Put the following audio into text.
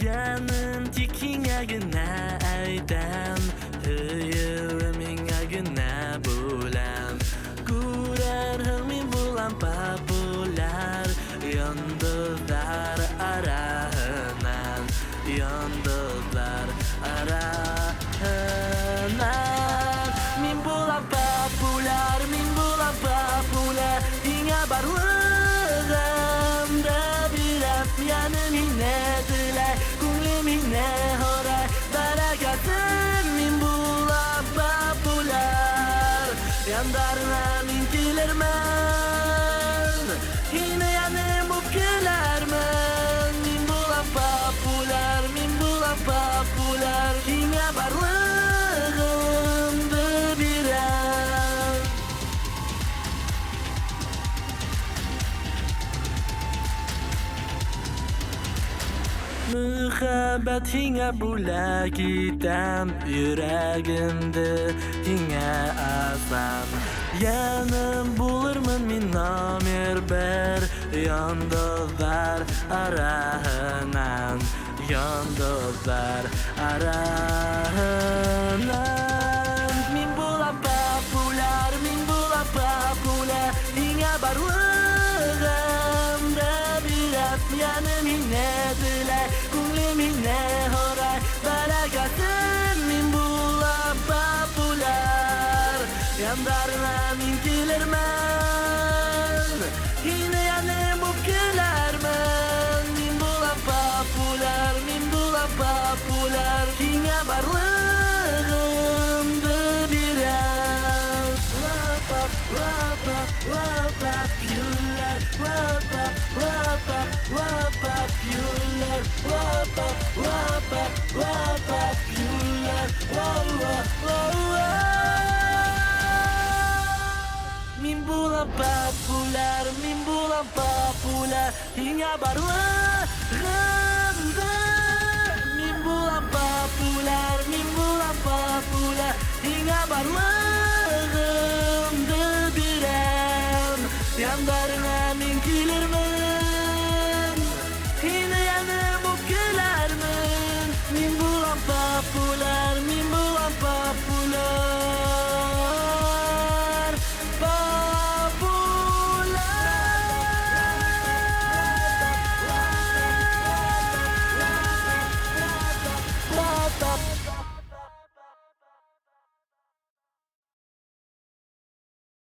Yanım tikine güne aydan Hıyılımına güne bulan Kurar hılmin bulan popular Yıldızlar arahınan Yıldızlar arahınan Min bulan popular Min bulan popular Dinga barlığımda biraz yanım inediler Kumlim ine horay Barakatım min bulan popular Yandarına min kilermen Yine yanım bu kilermen Min bulan popular Min bulan popular Yine barlığımda biraz Muhabbet hinga bula gitam Yüreğimde hinga asam Yanım bulurman min namir ber Yıldızlar arahınan Yıldızlar arahınan Min bulan popular Min bulan popular Hinga barlığımda biraz yanım inediler Kumlim ine horay Barakatım min bulan popular Yandarına min kilermen Yine yanım bu kilermen Min bulan popular Min bulan popular Yine barlığımda biraz Wap wap wap popular Wap wap popular Wap popular Min bulan popular Min bulan popular Hingga barlığımda Min bulan popular Min bulan popular Hingga barlığımda bir an Yandarına